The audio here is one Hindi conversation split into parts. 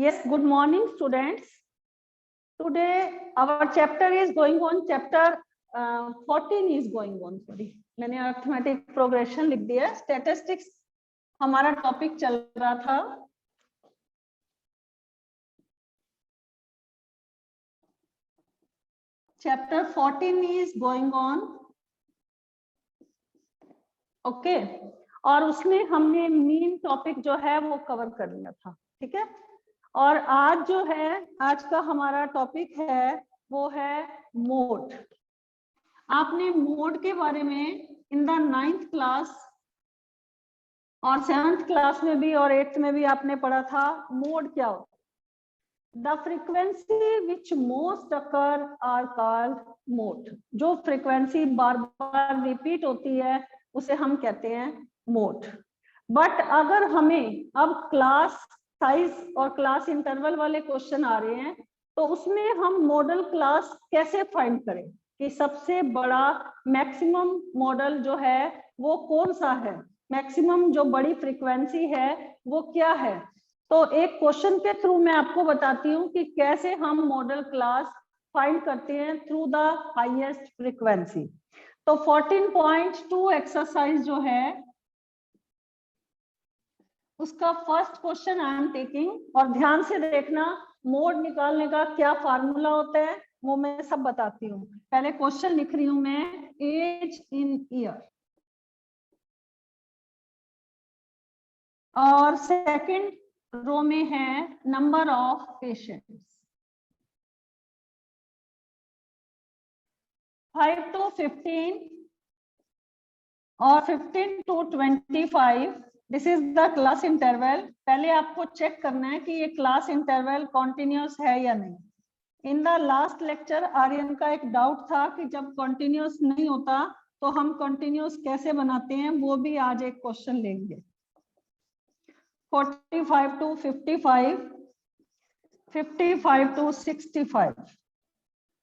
Yes, good morning, students. Today our chapter is going on. Chapter 14 is going on. Sorry, मैंने अर्थमेटिक प्रोग्रेशन लिख दिया. स्टैटिस्टिक्स हमारा टॉपिक चल रहा था. Chapter 14 is going on. Okay और उसमें हमने मेन टॉपिक जो है वो कवर कर लिया था. ठीक है. और आज जो है आज का हमारा टॉपिक है वो है मोड. आपने मोड के बारे में इन द 9th क्लास और 7th क्लास में भी और 8th में भी आपने पढ़ा था. मोड क्या होता है? The frequency which most occur are called mode. जो फ्रीक्वेंसी बार बार रिपीट होती है उसे हम कहते हैं मोड. बट अगर हमें अब क्लास साइज और क्लास इंटरवल वाले क्वेश्चन आ रहे हैं तो उसमें हम मॉडल क्लास कैसे फाइंड करें कि सबसे बड़ा मैक्सिमम मॉडल जो है वो कौन सा है, मैक्सिमम जो बड़ी फ्रीक्वेंसी है वो क्या है. तो एक क्वेश्चन के थ्रू मैं आपको बताती हूँ कि कैसे हम मॉडल क्लास फाइंड करते हैं थ्रू द हाईएस्ट फ्रीक्वेंसी. तो 14.2 एक्सरसाइज जो है उसका first question I am taking और ध्यान से देखना. मोड निकालने का क्या फार्मूला होता है वो मैं सब बताती हूँ. पहले क्वेश्चन लिख रही हूं मैं, एज इन ईयर. और सेकंड रो में है नंबर ऑफ पेशेंट्स. 5 to 15 और 15 to 25. This is the class interval. पहले आपको चेक करना है कि ये क्लास इंटरवल कॉन्टिन्यूस है या नहीं. In the last lecture Aryan का एक डाउट था कि जब कॉन्टिन्यूस नहीं होता तो हम कॉन्टिन्यूस कैसे बनाते हैं, वो भी आज एक क्वेश्चन लेंगे. 45 to 55, 55 to 65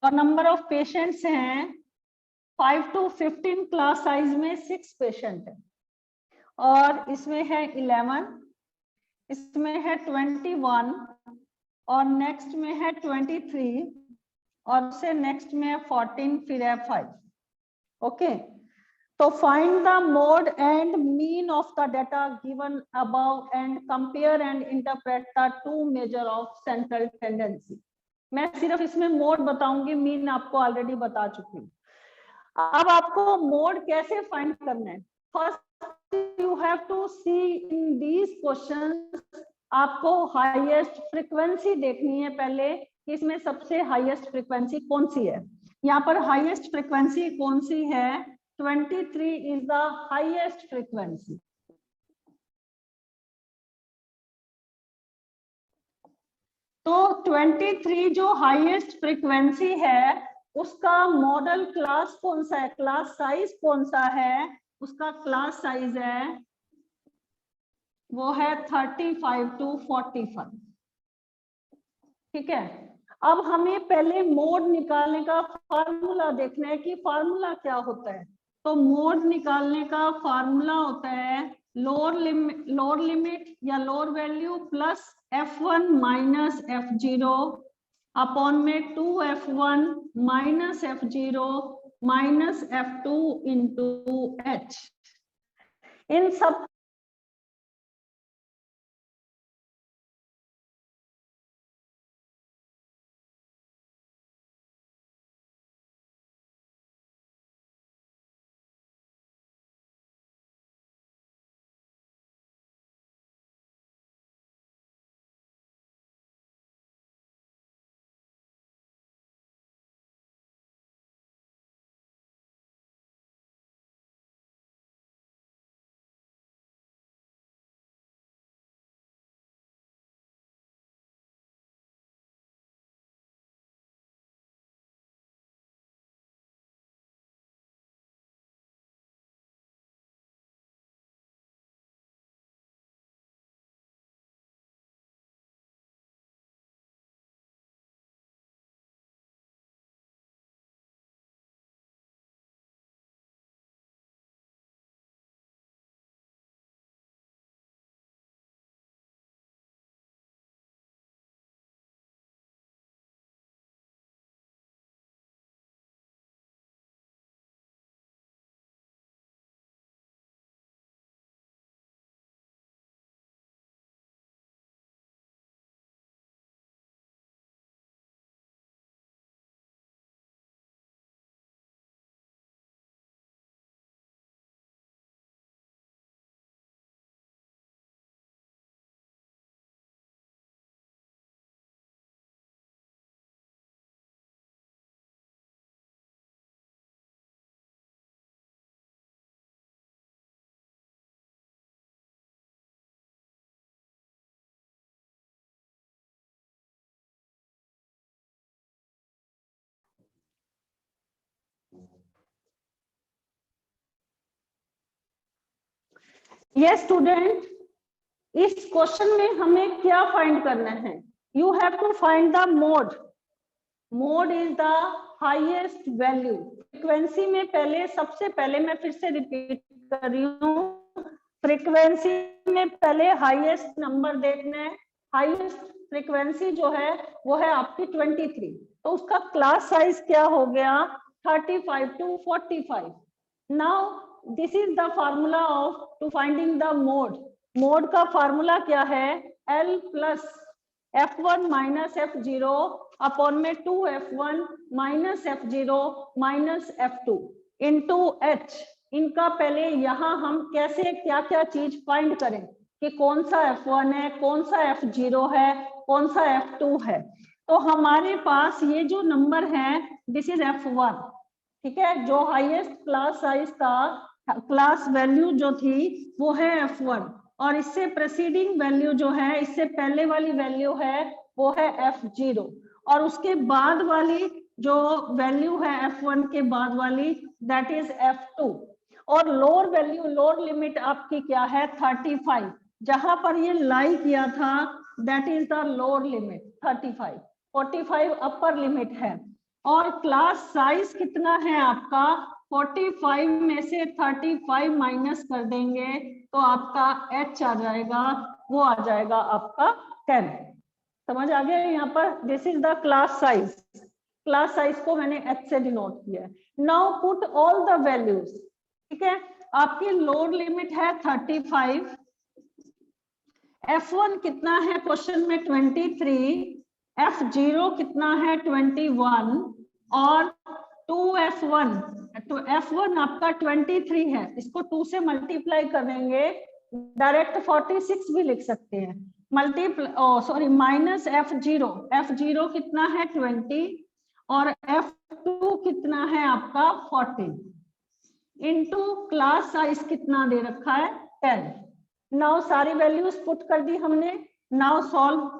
और नंबर ऑफ पेशेंट्स हैं 5 to 15. क्लास साइज में 6 पेशेंट है और इसमें है 11, इसमें है 21 और नेक्स्ट में है 23 और उससे नेक्स्ट में है 14, फिर है 5. ओके. तो find the mode and mean of the data given above and compare and interpret the two measure of central tendency. मैं सिर्फ इसमें मोड बताऊंगी, मीन आपको ऑलरेडी बता चुकी हूँ. अब आपको मोड कैसे फाइंड करना है. First you have to see in these questions. आपको हाईएस्ट फ्रीक्वेंसी देखनी है पहले कि इसमें सबसे हाईएस्ट फ्रीक्वेंसी कौन सी है. यहाँ पर हाईएस्ट फ्रीक्वेंसी कौन सी है? 23 इज द हाईएस्ट फ्रीक्वेंसी. तो 23 जो हाईएस्ट फ्रीक्वेंसी है उसका मॉडल क्लास कौन सा है, क्लास साइज कौन सा है? उसका क्लास साइज है वो है 35 to 45. ठीक है. अब हमें पहले मोड निकालने का फार्मूला देखना है कि फार्मूला क्या होता है. तो मोड निकालने का फार्मूला होता है लोअर लिमिट या lower value plus f1 minus f0 upon में 2f1 minus f0 minus f2 into h. इन सब यस स्टूडेंट, इस क्वेश्चन में हमें क्या फाइंड करना है? You have to find the mode. Mode is the highest value. Frequency में पहले, सबसे पहले मैं फिर से रिपीट कर रही हूँ, फ्रीक्वेंसी में पहले हाईएस्ट नंबर देखना है. हाईएस्ट फ्रीक्वेंसी जो है वो है आपकी 23, तो उसका क्लास साइज क्या हो गया? 35 to 45. Now this is the formula of to finding the mode. Mode का फार्मूला क्या है? L plus F1 minus F0 upon में 2F1 minus F0 minus F2 into H. इनका पहले यहाँ हम कैसे क्या क्या चीज फाइंड करें कि कौन सा F1 है, कौन सा F0 है, कौन सा F2 है. तो हमारे पास ये जो नंबर है दिस इज F1. ठीक है, जो हाईएस्ट क्लास साइज का क्लास वैल्यू जो थी वो है F1, और इससे प्रेसीडिंग वैल्यू जो है, इससे पहले वाली वैल्यू है वो है F0, और उसके बाद वाली जो वैल्यू है F1 के बाद वाली दैट इज F2. और लोअर वैल्यू, लोअर लिमिट आपकी क्या है? 35. जहां पर ये लाई किया था that is the lower limit 35. 45 upper limit है. और क्लास साइज कितना है आपका? 45 में से 35 माइनस कर देंगे तो आपका H आ जाएगा, वो आ जाएगा आपका 10. समझ आ गया यहाँ पर? This is the class size. Class size को मैंने H से डिनोट किया है. Now put all the values. ठीक है, आपकी लोअर लिमिट है 35. F1 कितना है क्वेश्चन में? 23. F0 कितना है? 21. और 2F1, तो F1 आपका 23 है, इसको 2 से मल्टीप्लाई करेंगे, डायरेक्ट 46 भी लिख सकते हैं. Sorry minus F0. F0 कितना है? 20. और F2 कितना है आपका? 14. इनटू क्लास साइज कितना दे रखा है? 10. नाउ सारी वैल्यूज पुट कर दी हमने. Now solve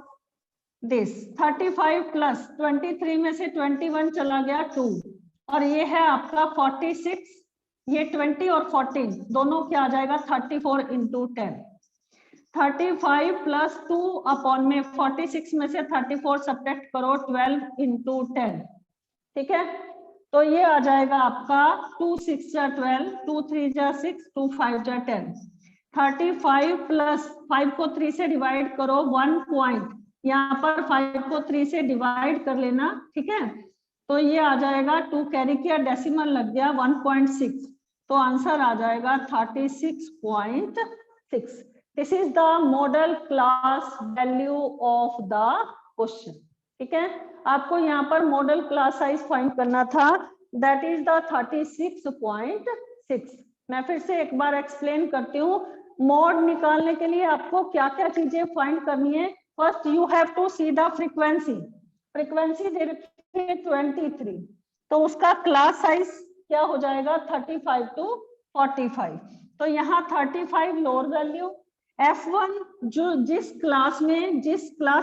this. 35 प्लस 23 में से 21 चला गया 2, और ये है आपका 46. ये 20 और 14 दोनों क्या आ जाएगा? 34 इंटू 10. 35 प्लस 2 अपॉन में 46 में से 34 सब्ट्रैक्ट करो, 12 इंटू 10. ठीक है, तो ये आ जाएगा आपका 2 6 जा 12, 2 3 जा 6, 2 5 जा 10. 35 प्लस 5 को 3 से डिवाइड करो, 1 पॉइंट, यहाँ पर 5 को 3 से डिवाइड कर लेना. ठीक है, तो ये आ जाएगा 2 कैरी किया, डेसिमल लग गया 1.6, तो आंसर आ जाएगा 36.6. This is the model class value of the question. ठीक है, आपको यहाँ पर मॉडल क्लास साइज फाइंड करना था, दैट इज द 36.6. मैं फिर से एक बार एक्सप्लेन करती हूँ. मॉड निकालने के लिए आपको क्या क्या चीजें फाइंड करनी है? First you have to see the frequency. Frequency दे रखी है 23, तो उसका क्लास साइज क्या हो जाएगा? 35 to 45. तो यहाँ 35 लोअर वैल्यू, F1 जो जिस क्लास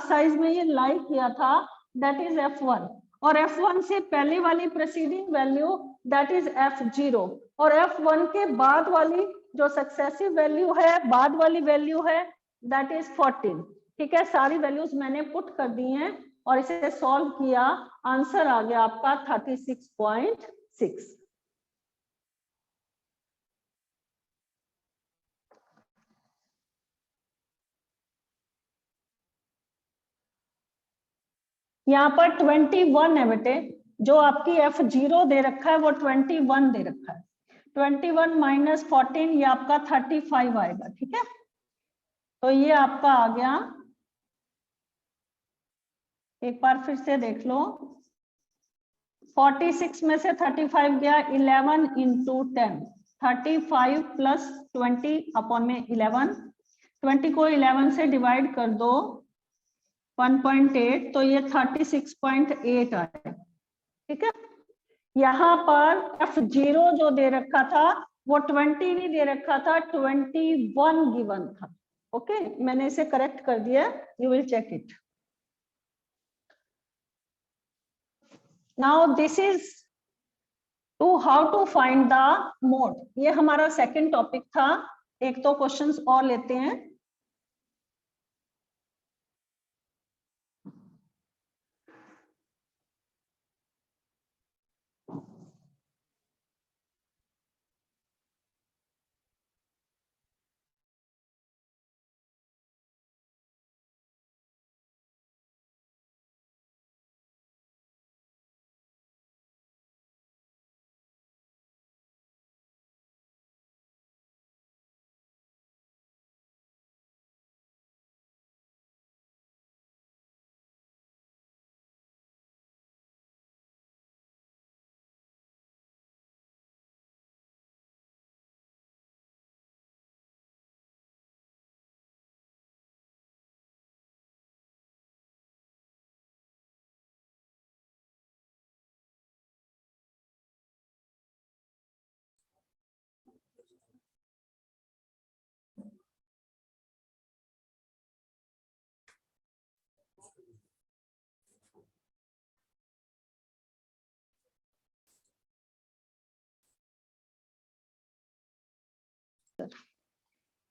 साइज में ये लाई किया था दैट इज F1, और F1 से पहले वाली प्रेसीडिंग वैल्यू दैट इज F0, और F1 के बाद वाली जो सक्सेसिव वैल्यू है, बाद वाली वैल्यू है दैट इज 14. ठीक है, सारी वैल्यूज मैंने पुट कर दी हैं और इसे सॉल्व किया, आंसर आ गया आपका 36.6. यहाँ पर 21 है बेटे, जो आपकी F0 दे रखा है वो 21 दे रखा है. 21 माइनस 14 ये आपका 35 आएगा. ठीक है, तो ये आपका आ गया, एक बार फिर से देख लो. 46 में से 35 गया, 11 इंटू 10, 35 प्लस 20 अपॉन में 11. 20 को 11 से डिवाइड कर दो, 1.8, तो ये 36.8 आएगा. ठीक है, यहाँ पर F0 जो दे रखा था वो 20 नहीं दे रखा था, 21 गिवन था. ओके, मैंने इसे करेक्ट कर दिया, you will check it. Now this is to how to find the mode. ये हमारा सेकंड टॉपिक था एक तो क्वेश्चंस और लेते हैं।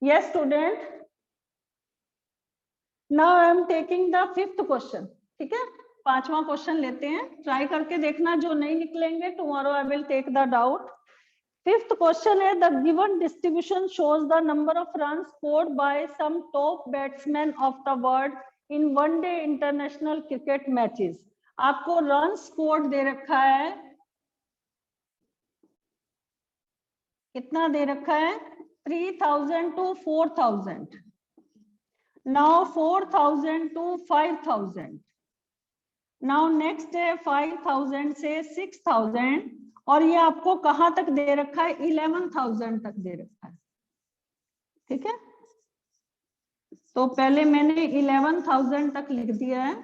Yes, student. Now I am taking the fifth question. ठीक है, पांचवा क्वेश्चन लेते हैं, ट्राई करके देखना, जो नहीं निकलेंगे tomorrow I will take the doubt. Fifth question है, the given distribution shows the number of runs scored by some top batsmen of the world in one day international cricket matches. आपको रन स्कोर दे रखा है, कितना दे रखा है, 3000 to 4000. Now 4000 to 5000. Now next है 5000 से 6000, और ये आपको कहां तक दे रखा है, 11000 तक दे रखा है। ठीक है, तो पहले मैंने 11000 तक लिख दिया है।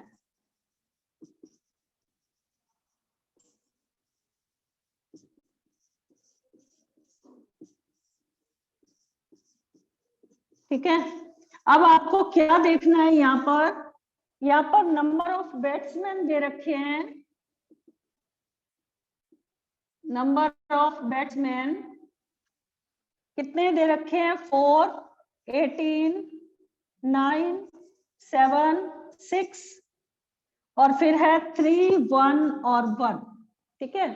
ठीक है, अब आपको क्या देखना है, यहाँ पर नंबर ऑफ बैट्समैन दे रखे हैं, नंबर ऑफ बैट्समैन कितने दे रखे हैं, 4, 18, 9, 7, 6 और फिर है 3, 1 और 1। ठीक है,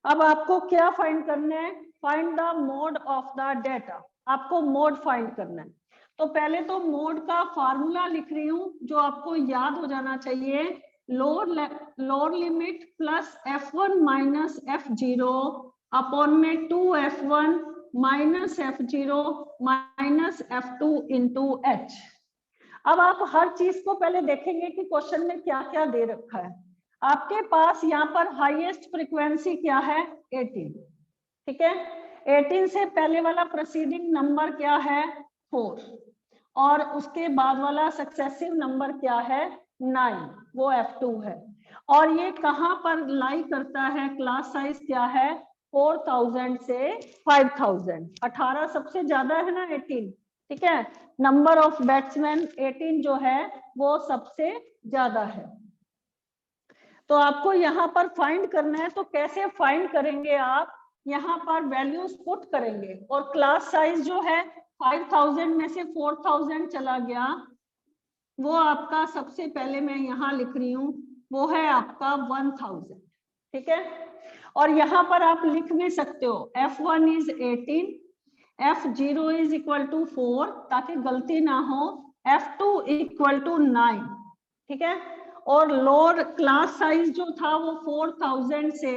अब आपको क्या फाइंड करना है, find the mode of the data, आपको मोड फाइंड करना है। तो पहले तो मोड का फार्मूला लिख रही हूं, जो आपको याद हो जाना चाहिए, lower limit plus f1 minus f0 upon में 2f1 minus f0 minus f2 into h। अब आप हर चीज को पहले देखेंगे कि क्वेश्चन में क्या क्या दे रखा है। आपके पास यहाँ पर हाईएस्ट फ्रीक्वेंसी क्या है, 18। ठीक है, 18 से पहले वाला प्रीसीडिंग नंबर क्या है, 4, और उसके बाद वाला सक्सेसिव नंबर क्या है, 9, वो f2 है। और ये कहां पर लाई करता है, क्लास साइज क्या है, 4000 से 5000। 18 सबसे ज्यादा है ना, 18। ठीक है, नंबर ऑफ बैट्समैन 18 जो है वो सबसे ज्यादा है। तो आपको यहाँ पर फाइंड करना है, तो कैसे फाइंड करेंगे आप, यहाँ पर वैल्यूज पुट करेंगे, और क्लास साइज जो है 5000 में से 4000 चला गया, वो आपका सबसे पहले मैं यहाँ लिख रही हूँ, वो है आपका 1000। ठीक है, और यहाँ पर आप लिख भी सकते हो f1 is 18, f0 is equal to 4, ताकि गलती ना हो, f2 इक्वल टू 9। ठीक है, और लोअर क्लास साइज जो था वो 4000 से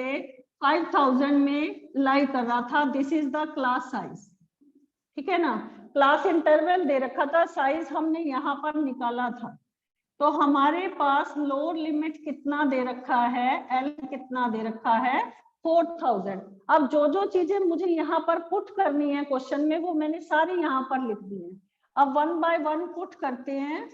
5000 में लाई कर रहा था, this is the class size. ठीक है ना, क्लास इंटरवल दे रखा था, साइज हमने यहाँ पर निकाला था। तो हमारे पास लोअर लिमिट कितना दे रखा है, एल कितना दे रखा है, 4000। अब जो जो चीजें मुझे यहाँ पर पुट करनी है क्वेश्चन में, वो मैंने सारी यहाँ पर लिख दी है। अब 1 बाय 1 पुट करते हैं।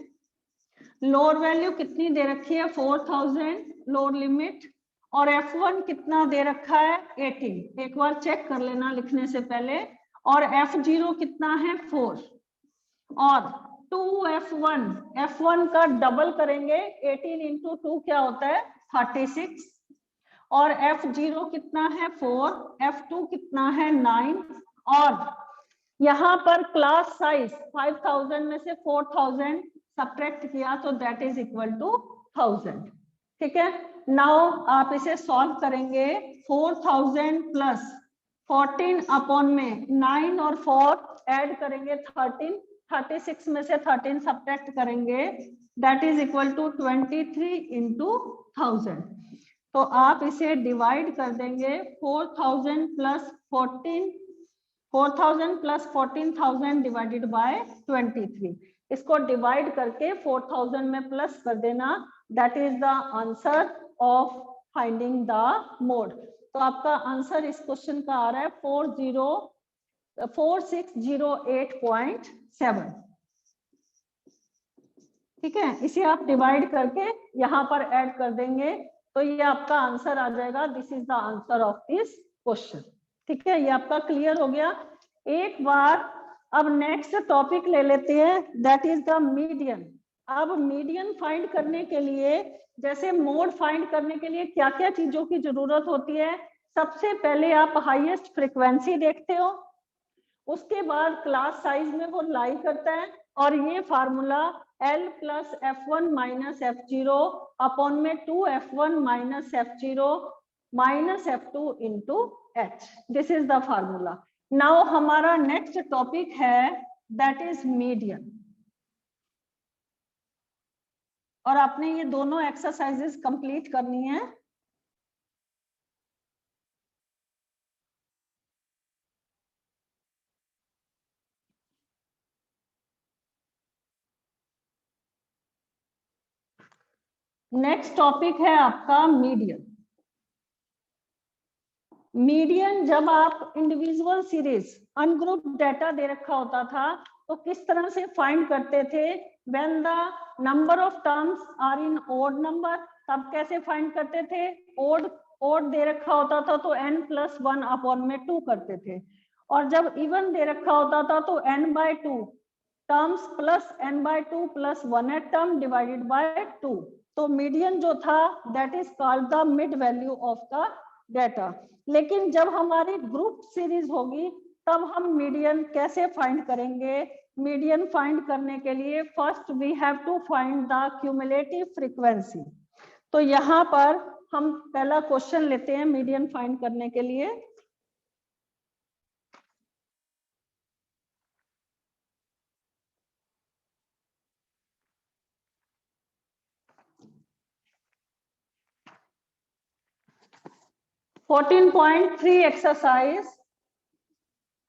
लोअर वैल्यू कितनी दे रखी है, 4000 लोअर लिमिट, और f1 कितना दे रखा है, 18। एक बार चेक कर लेना लिखने से पहले। और f0 कितना है, 4, और 2f1, f1 का डबल करेंगे, 18 इंटू 2 क्या होता है, 36, और f0 कितना है, 4, f2 कितना है, 9, और यहाँ पर क्लास साइज 5000 में से 4000 सब्ट्रैक्ट किया तो दैट इज इक्वल टू 1000। ठीक है, नाउ आप इसे सॉल्व करेंगे। 4000 प्लस 14 अपॉन में 9 और 4 ऐड करेंगे 13, 36 में से 13 सब्ट्रैक्ट करेंगे that is equal to 23 into 1000। तो आप इसे डिवाइड कर देंगे 4000 प्लस 14,000 डिवाइडेड बाय 23। इसको डिवाइड करके 4000 में प्लस कर देना, that is the answer of finding the mode. तो आपका आंसर इस क्वेश्चन का आ रहा है 4608.7। ठीक है, इसे आप डिवाइड करके यहाँ पर ऐड कर देंगे तो ये आपका आंसर आ जाएगा। This is the answer of this question. ठीक है, ये आपका क्लियर हो गया। एक बार अब नेक्स्ट टॉपिक ले लेते हैं, दैट इज द मीडियन। अब मीडियन फाइंड करने के लिए, जैसे मोड फाइंड करने के लिए क्या क्या चीजों की जरूरत होती है। सबसे पहले आप हाईएस्ट फ्रीक्वेंसी देखते हो, उसके बाद क्लास साइज में वो लाई करता है, और ये formula L plus F1 minus F0 upon में 2F1 minus F0 minus F2 into H, this is the formula. Now हमारा नेक्स्ट टॉपिक है दैट इज मीडियन, और आपने ये दोनों एक्सरसाइजेस कंप्लीट करनी है। नेक्स्ट टॉपिक है आपका मीडियन। मीडियन जब आप इंडिविजुअल सीरीज अनग्रुप डेटा दे रखा होता था तो किस तरह से फाइंड करते थे। When the number of terms are in odd number, तब कैसे फाइंड करते थे। ओड दे रखा होता था तो n+1 अपॉन में 2 करते थे, और जब इवन दे रखा होता था तो n/2 terms plus n/2 plus 1th term divided by 2। तो मीडियन जो था that is called the mid value of the data. लेकिन जब हमारी ग्रुप सीरीज होगी तब हम मीडियन कैसे फाइंड करेंगे। मीडियन फाइंड करने के लिए first we have to find the cumulative frequency. तो यहाँ पर हम पहला क्वेश्चन लेते हैं मीडियन फाइंड करने के लिए। (14.3) exercise.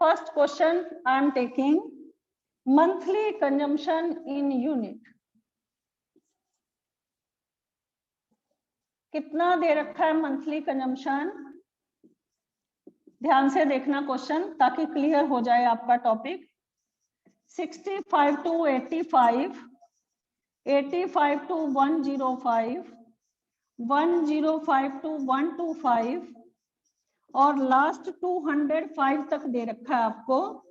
First question I am taking monthly consumption in unit. कितना दे रखा है मंथली कंजम्पशन। ध्यान से देखना क्वेश्चन ताकि क्लियर हो जाए आपका टॉपिक। 65 to 85, 85 to 105, 105 to 125 और लास्ट 205 तक दे रखा है आपको।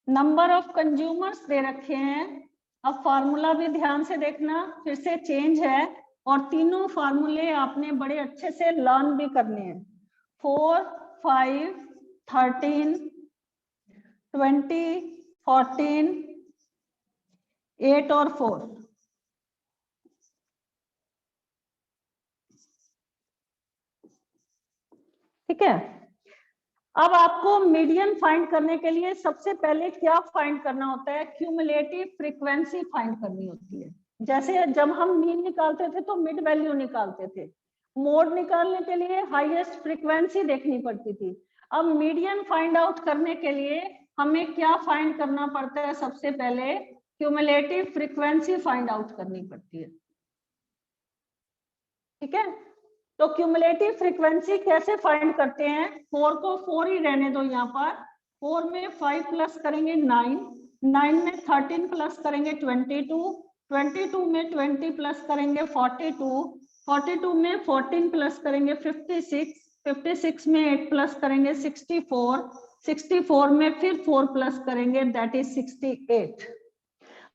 नंबर ऑफ कंज्यूमर्स दे रखे हैं। अब फार्मूला भी ध्यान से देखना, फिर से चेंज है, और तीनों फार्मूले आपने बड़े अच्छे से लर्न भी करने हैं। 4, 5, 13, 20, 14, 8 और 4। ठीक है, अब आपको मीडियन फाइंड करने के लिए सबसे पहले क्या फाइंड करना होता है। क्यूमुलेटिव फ्रीक्वेंसी फाइंड करनी होती है। जैसे जब हम मीन निकालते थे तो मिड वैल्यू निकालते थे, मोड निकालने के लिए हाईएस्ट फ्रीक्वेंसी देखनी पड़ती थी। अब मीडियन फाइंड आउट करने के लिए हमें क्या फाइंड करना पड़ता है। सबसे पहले क्यूमुलेटिव फ्रीक्वेंसी फाइंड आउट करनी पड़ती है। ठीक है, तो क्यूमुलेटिव फ्रीक्वेंसी कैसे फाइंड करते हैं। 4 को 4 ही रहने दो यहाँ पर। 4 में 5 प्लस करेंगे 9, 9 में 13 प्लस करेंगे 22, 22 में 20 प्लस करेंगे 42, 42 में 14 प्लस करेंगे 56, 56 में 8 प्लस करेंगे 64, 64 में फिर 4 प्लस करेंगे दैट इज 68।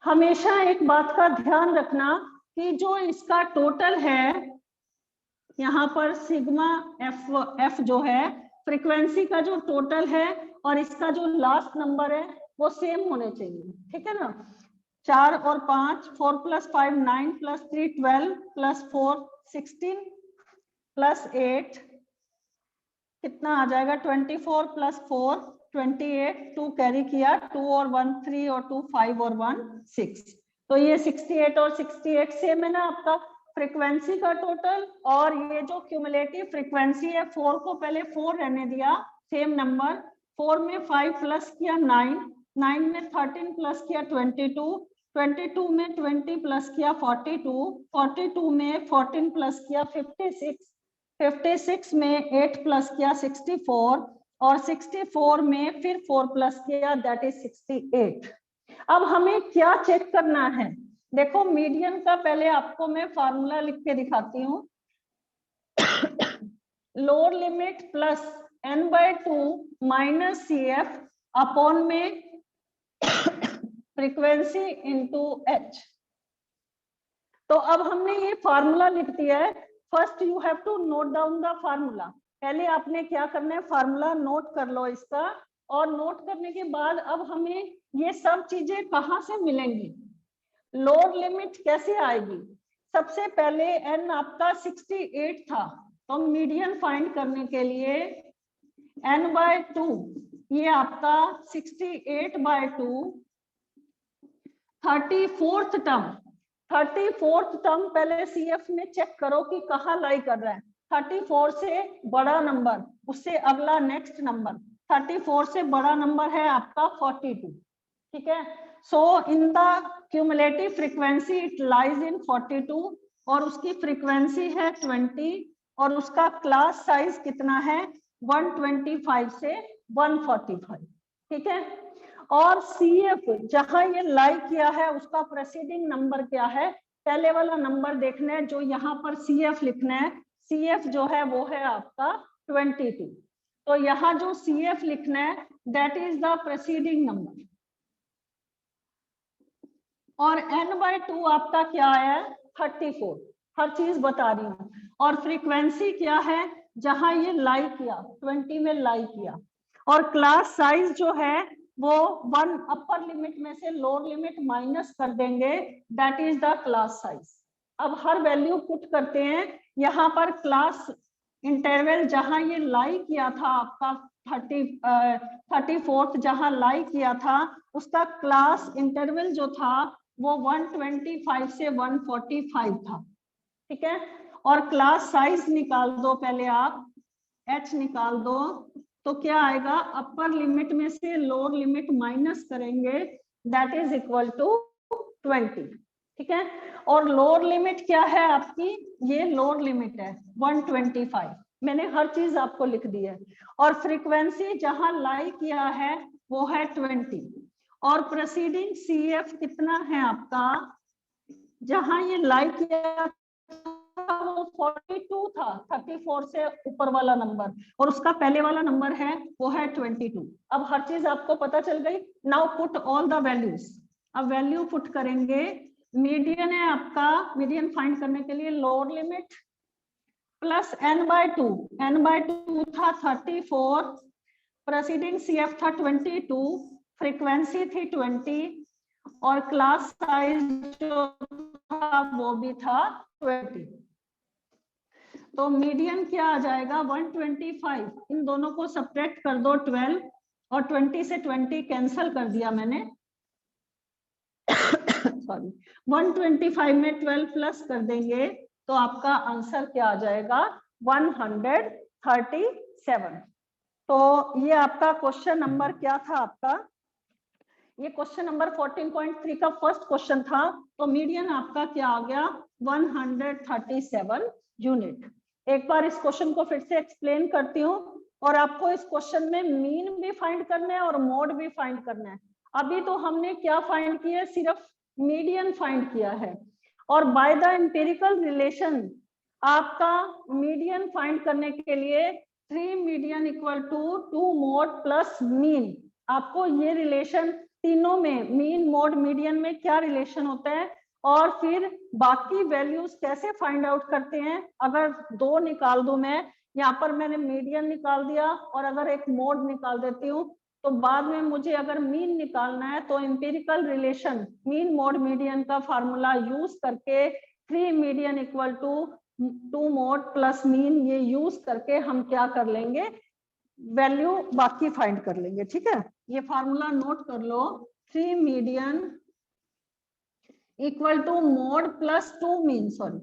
हमेशा एक बात का ध्यान रखना कि जो इसका टोटल है यहाँ पर सिग्मा एफ जो है फ्रीक्वेंसी का जो टोटल है और इसका जो लास्ट नंबर है वो सेम होने चाहिए, ठीक है ना। 4 और 5, 4 + 5 9 + 3 12 + 4 16 + 8 कितना आ जाएगा 24 + 4 28, 2 कैरी किया, 2 और 1 3 और 2 5 और 1 6, तो ये 68 और 68 सेम है ना आपका फ्रीक्वेंसी का टोटल। और ये जो क्यूमुलेटिव फ्रीक्वेंसी है 4 को पहले 4 रहने दिया सेम नंबर, 4 में 5 प्लस किया 9, 9 में 13 प्लस किया 22, 22 में 20 प्लस किया 42, 42 में 14 प्लस किया 56, 56 में 8 प्लस किया 64 और 64 में फिर 4 प्लस किया दैट इज 68। अब हमें क्या चेक करना है, देखो मीडियन का पहले आपको मैं फार्मूला लिख के दिखाती हूँ। Lower limit plus n/2 minus CF upon में फ्रीक्वेंसी इंटू h। तो अब हमने ये फार्मूला लिख दिया है। First you have to note down the formula. पहले आपने क्या करना है, फार्मूला नोट कर लो इसका, और नोट करने के बाद अब हमें ये सब चीजें कहाँ से मिलेंगी, लोअर लिमिट कैसे आएगी। सबसे पहले n आपका 68 था, तो मीडियन फाइंड करने के लिए n/2 ये आपका 68/2 34th टर्म, 34th टर्म पहले CF में चेक करो कि कहाँ लाई कर रहा है। 34 से बड़ा नंबर, उससे अगला नेक्स्ट नंबर, 34 से बड़ा नंबर है आपका 42, ठीक है। So in the cumulative frequency it lies in 42 और उसकी फ्रीक्वेंसी है 20 और उसका क्लास साइज कितना है 125 से 145, ठीक है। और CF जहां ये लाई किया है उसका प्रेसीडिंग नंबर क्या है, पहले वाला नंबर देखना है जो यहाँ पर CF लिखना है। CF जो है वो है आपका 22, तो यहाँ जो CF लिखना है दैट इज द प्रेसीडिंग नंबर। और n/2 आपका क्या है 34, हर चीज बता रही हूँ। और फ्रीक्वेंसी क्या है, जहां ये लाई किया 20 में लाई किया, और क्लास साइज जो है वो 1 अपर लिमिट में से लोअर लिमिट माइनस कर देंगे that is the class size. अब हर वैल्यू पुट करते हैं यहाँ पर। क्लास इंटरवल जहां ये लाई किया था आपका 34th जहां लाई किया था उसका क्लास इंटरवल जो था वो 125 से 145 था, ठीक है। और क्लास साइज निकाल दो पहले आप, h निकाल दो, तो क्या आएगा अपर लिमिट में से लोअर लिमिट माइनस करेंगे दैट इज इक्वल टू 20, ठीक है। और लोअर लिमिट क्या है आपकी, ये लोअर लिमिट है 125, मैंने हर चीज आपको लिख दी है। और फ्रीक्वेंसी जहां लाई किया है वो है 20 और प्रोसीडिंग CF कितना है आपका, जहां ये लाई किया था वो 42 था, 34 से ऊपर वाला नंबर, और उसका पहले वाला नंबर है वो है 22। अब हर चीज आपको पता चल गई। Now put all the values. अब वैल्यू पुट करेंगे। मीडियन है आपका, मीडियन फाइंड करने के लिए lower limit plus n/2, n/2 था 34, प्रेसीडिंग CF था 22, फ्रीक्वेंसी थी 20 और क्लास साइज जो था वो भी था 20। तो मीडियन क्या आ जाएगा 125, इन दोनों को सब्ट्रैक्ट कर दो 12 और 20 से 20 कैंसिल कर दिया मैंने सॉरी 125 में 12 प्लस कर देंगे तो आपका आंसर क्या आ जाएगा 137। तो ये आपका क्वेश्चन नंबर क्या था आपका, ये क्वेश्चन नंबर 14.3 का फर्स्ट क्वेश्चन था। तो मीडियन आपका क्या आ गया 137 यूनिट। एक बार इस क्वेश्चन को फिर से एक्सप्लेन करती हूँ, और आपको इस क्वेश्चन में मीन भी फाइंड करना है और मोड भी फाइंड करना है। अभी तो हमने क्या फाइंड किया है, सिर्फ मीडियन फाइंड किया है, और बाय द एम्पिरिकल रिलेशन आपका मीडियन फाइंड करने के लिए 3 median equal to 2 mode plus mean. आपको ये रिलेशन तीनों में मीन मोड मीडियन में क्या रिलेशन होता है और फिर बाकी वैल्यूज कैसे फाइंड आउट करते हैं। अगर 2 निकाल दूं मैं, यहाँ पर मैंने मीडियन निकाल दिया और अगर एक मोड निकाल देती हूँ, तो बाद में मुझे अगर मीन निकालना है तो empirical relation mean mode median का फार्मूला यूज करके 3 median equal to 2 mode plus mean, ये यूज करके हम क्या कर लेंगे, वैल्यू बाकी फाइंड कर लेंगे। ठीक है, ये फार्मूला नोट कर लो, 3 median equal to mode plus 2 mean, sorry.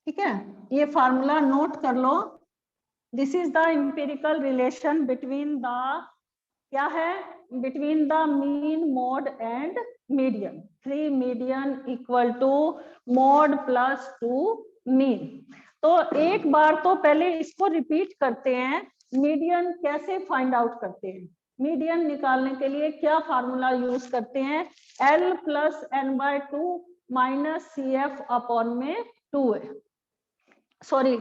ठीक है, ये फार्मूला नोट कर लो। This is the empirical relation between the, क्या है, between the mean mode and median. 3 median equal to mode plus 2 mean. तो एक बार तो पहले इसको रिपीट करते हैं, मीडियन कैसे फाइंड आउट करते हैं। मीडियन निकालने के लिए क्या फार्मूला यूज करते हैं, L plus n/2 minus CF upon में 2 sorry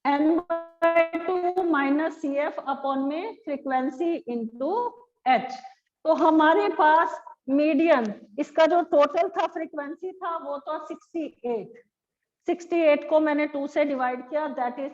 n/2 minus CF upon में फ्रीक्वेंसी इंटू H। तो हमारे पास मीडियन, इसका जो टोटल था फ्रीक्वेंसी था वो तो 68 को मैंने 2 से डिवाइड किया, दैट इज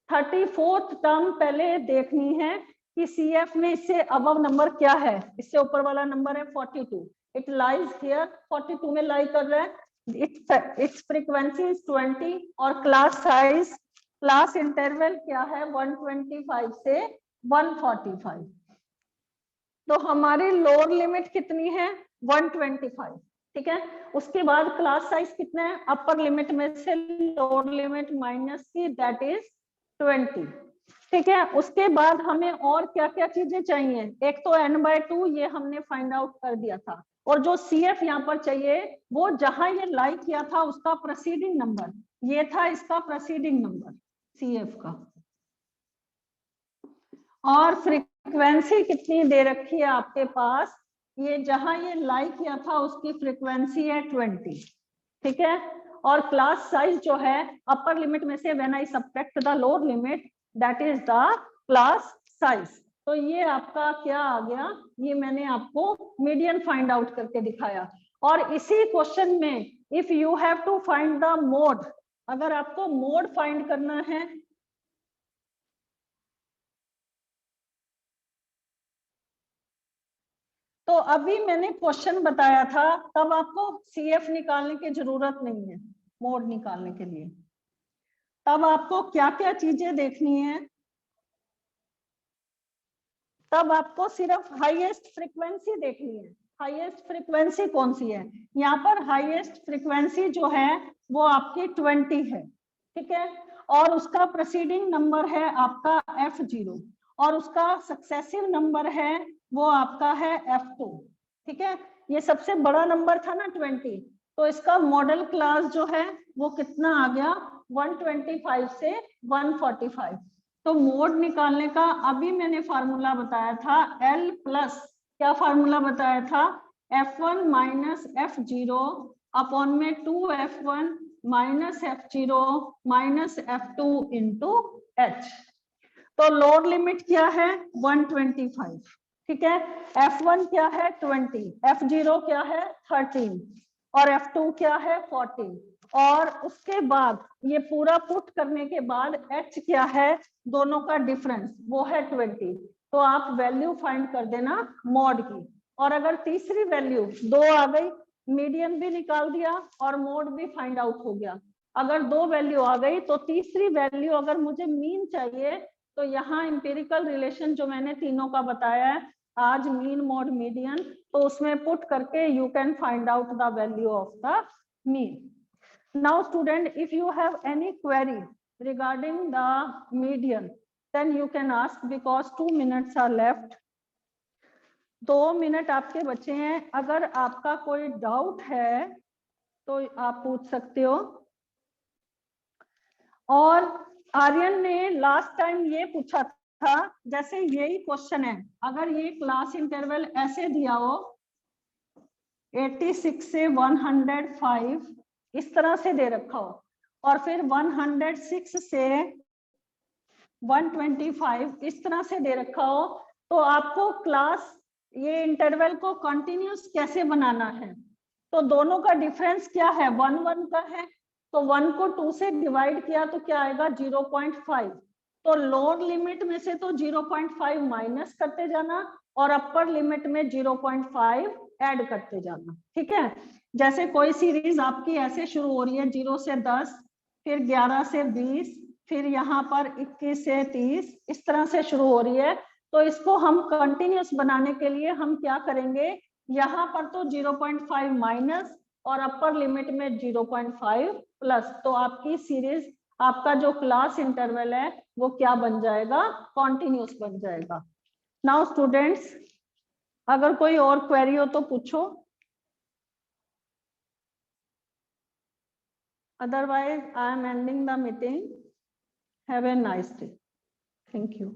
34th टर्म पहले देखनी है कि CF में इससे अबव नंबर क्या है। इससे ऊपर वाला नंबर है 42, इट लाइज हियर, 42 में लाई कर रहा है। इट्स फ्रीक्वेंसी इज 20 और क्लास साइज, क्लास इंटरवल क्या है 125 से 145। तो हमारी लोअर लिमिट कितनी है 125। ठीक है, उसके बाद क्लास साइज कितना है, अपर लिमिट में से लोअर लिमिट माइनस की, दैट इज 20। ठीक है, उसके बाद हमें और क्या क्या चीजें चाहिए, एक तो n/2 ये हमने फाइंड आउट कर दिया था, और जो CF यहाँ पर चाहिए वो जहां ये लाई किया था उसका प्रेसीडिंग नंबर, ये था इसका प्रेसीडिंग नंबर CF का। और फ्रीक्वेंसी कितनी दे रखी है आपके पास, ये जहां ये लाई किया था उसकी फ्रीक्वेंसी है 20। ठीक है, और क्लास साइज जो है अपर लिमिट में से when I subtract the lower limit, that is the class size. तो ये आपका क्या आ गया, ये मैंने आपको मीडियन फाइंड आउट करके दिखाया। और इसी क्वेश्चन में if you have to find the mode, अगर आपको मोड फाइंड करना है, तो अभी मैंने क्वेश्चन बताया था, तब आपको CF निकालने की जरूरत नहीं है मोड निकालने के लिए। तब आपको क्या क्या चीजें देखनी है, तब आपको सिर्फ हाईएस्ट फ्रीक्वेंसी देखनी है। हाईएस्ट फ्रीक्वेंसी कौन सी है, यहाँ पर हाईएस्ट फ्रीक्वेंसी जो है वो आपकी 20 है। ठीक है, और उसका प्रेसीडिंग नंबर है आपका F0 और उसका सक्सेसिव नंबर है वो आपका है F2। ठीक है, ये सबसे बड़ा नंबर था ना 20, तो इसका मॉडल क्लास जो है वो कितना आ गया 125 से 145। तो मोड निकालने का अभी मैंने फार्मूला बताया था L प्लस, क्या फार्मूला बताया था, F1 माइनस F0 अपॉन में 2F1 minus F0 minus F2 into H। तो लोअर लिमिट क्या है 125। ठीक है, F1 क्या है 20, F0 क्या है 13 और F2 क्या है 14। और उसके बाद ये पूरा पुट करने के बाद H क्या है, दोनों का डिफरेंस वो है 20। तो आप वैल्यू फाइंड कर देना मॉड की। और अगर तीसरी वैल्यू 2 आ गई, मीडियन भी निकाल दिया और मोड भी फाइंड आउट हो गया। अगर 2 वैल्यू आ गई तो तीसरी वैल्यू अगर मुझे मीन चाहिए, तो यहाँ इंपेरिकल रिलेशन जो मैंने तीनों का बताया है आज, मीन मोड मीडियन, तो उसमें पुट करके you can find out the value of the mean. Now student, if you have any query regarding the median, then you can ask because 2 minutes are left. 2 minute आपके बचे हैं, अगर आपका कोई डाउट है तो आप पूछ सकते हो। और आर्यन ने लास्ट टाइम ये पूछा था, जैसे यही क्वेश्चन है, अगर ये क्लास इंटरवल ऐसे दिया हो 86 से 105 इस तरह से दे रखा हो, और फिर 106 से 125 इस तरह से दे रखा हो, तो आपको क्लास ये इंटरवल को कंटिन्यूस कैसे बनाना है, तो दोनों का डिफरेंस क्या है, 1 1 का है, तो 1 को 2 से डिवाइड किया तो क्या आएगा 0.5, तो लोअर लिमिट में से तो 0.5 माइनस करते जाना और अपर लिमिट में 0.5 ऐड करते जाना। ठीक है, जैसे कोई सीरीज आपकी ऐसे शुरू हो रही है 0 से 10, फिर 11 से 20, फिर यहाँ पर 21 से 30, इस तरह से शुरू हो रही है, तो इसको हम कंटिन्यूस बनाने के लिए हम क्या करेंगे, यहाँ पर तो 0.5 माइनस और अपर लिमिट में 0.5 प्लस, तो आपकी सीरीज, आपका जो क्लास इंटरवल है वो क्या बन जाएगा, कॉन्टिन्यूस बन जाएगा। नाउ स्टूडेंट्स, अगर कोई और क्वेरी हो तो पूछो, otherwise I am ending the meeting. Have a nice day. Thank you.